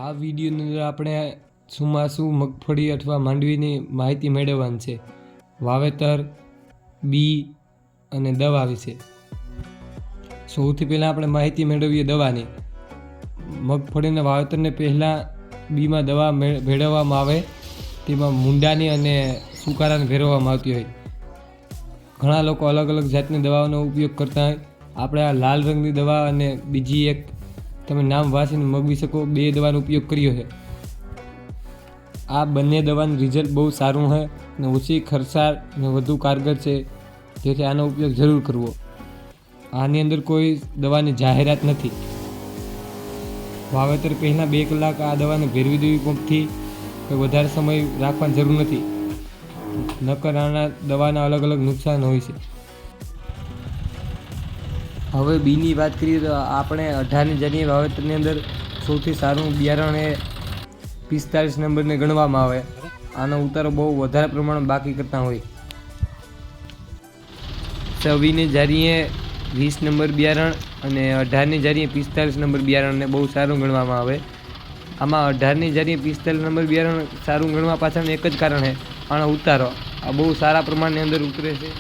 આ વિડીયોની અંદર આપણે ચોમાસુ મગફળી અથવા માંડવીની માહિતી મેળવવાની છે. વાવેતર, બી અને દવા વિશે. સૌથી પહેલાં આપણે માહિતી મેળવીએ દવાની. મગફળીના વાવેતરને પહેલાં બીમાં દવા ભેળવવામાં આવે. તેમાં મુંડાની અને સુકારાને ભેળવવામાં આવતી હોય. ઘણા લોકો અલગ અલગ જાતની દવાઓનો ઉપયોગ કરતા હોય. આપણે આ લાલ રંગની દવા અને બીજી એક તમે નામ વાંચીને મગવી શકો, 2 દવાનો ઉપયોગ કર્યો છે. આ બંને દવાનું રિઝલ્ટ બહુ સારું છે અને ઓછી ખર્ચાળ અને વધુ કારગર છે, જેથી આનો ઉપયોગ જરૂર કરવો. આની અંદર કોઈ દવાની જાહેરાત નથી. વાવેતર પહેલાં 2 કલાક આ દવાને ભેળવી દેવી પંપથી. કોઈ વધારે સમય રાખવાની જરૂર નથી, નકર આના દવાના અલગ અલગ નુકસાન હોય છે. હવે બીની વાત કરીએ તો આપણે 18ની જાન્યુઆરી વાવેતરની અંદર સૌથી સારું બિયારણ એ 45 નંબરને ગણવામાં આવે. આનો ઉતારો બહુ વધારે પ્રમાણમાં બાકી કરતા હોય. 26ની જાન્યુઆરીએ 20 નંબર બિયારણ અને 18ની જાન્યુઆરીએ 45 નંબર બિયારણને બહુ સારું ગણવામાં આવે. આમાં 18ની જાન્યુઆરીએ 45 નંબર બિયારણ સારું ગણવા પાછળનું એક જ કારણ છે, આનો ઉતારો. આ બહુ સારા પ્રમાણની અંદર ઉતરે છે.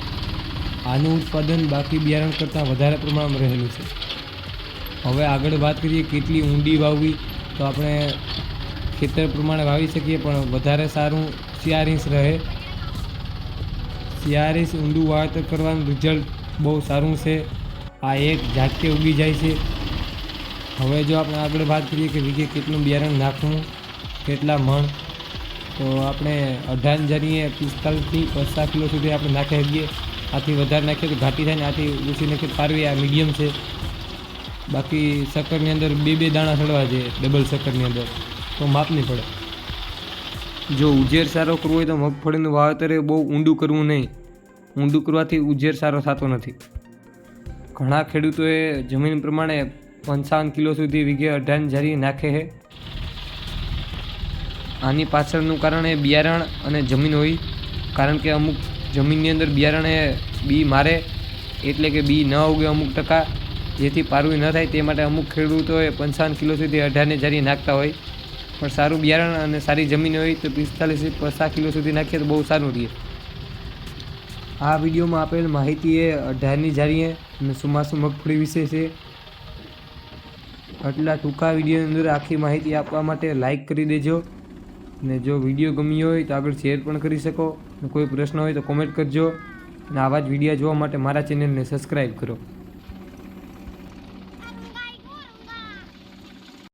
આનું ઉત્પાદન બાકી બિયારણ કરતાં વધારે પ્રમાણમાં રહેલું છે. હવે આગળ વાત કરીએ કેટલી ઊંડી વાવવી, તો આપણે ખેતર પ્રમાણે વાવી શકીએ, પણ વધારે સારું 4 ઇંચ રહે. 4 ઇંચ ઊંડું વાવેતર કરવાનું રિઝલ્ટ બહુ સારું છે. આ એક ઝાટકે ઉગી જાય છે. હવે જો આપણે આગળ વાત કરીએ કે વીઘે કેટલું બિયારણ નાખવું, કેટલા મણ, તો આપણે 18ની જાન્યુઆરીએ 45થી 50 કિલો સુધી આપણે નાખી શકીએ. આથી વધારે નાખીએ તો ઘાટી થાય ને આથી ઓછી નાખીએ તો પારવી. આ મીડિયમ છે. બાકી શક્કરની અંદર 2 દાણા ચડવા જોઈએ, ડબલ શક્કરની અંદર, તો માપ નહીં પડે. જો ઉજેર સારો કરવો હોય તો મગફળીનું વાવેતર એ બહુ ઊંડું કરવું નહીં. ઊંડું કરવાથી ઉજેર સારો થતો નથી. ઘણા ખેડૂતોએ જમીન પ્રમાણે 55 કિલો સુધી વીઘે 18ની જાન્યુઆરીએ નાખે છે. આની પાછળનું કારણ એ બિયારણ અને જમીન હોય. કારણ કે અમુક જમીનની અંદર બિયારણ એ બી મારે, એટલે કે બી ન ઉગે અમુક ટકા, જેથી પારવી ન થાય. તે માટે અમુક ખેડૂતોએ 55 કિલો સુધી 18ની જાન્યુઆરીએ નાખતા હોય. પણ સારું બિયારણ અને સારી જમીન હોય તો 45થી 50 કિલો સુધી નાખીએ તો બહુ સારું રહે. આ વિડીયોમાં આપેલ માહિતી એ 18ની જાન્યુઆરીએ અને ચોમાસુ મગફળી વિશે છે. આટલા ટૂંકા વિડીયોની અંદર આખી માહિતી આપવા માટે લાઈક કરી દેજો. અને જો વિડીયો ગમ્યો હોય તો આગળ શેર પણ કરી શકો. અને કોઈ પ્રશ્ન હોય તો કોમેન્ટ કરજો. અને આવા જ વિડીયો જોવા માટે મારા ચેનલને સબસ્ક્રાઈબ કરો.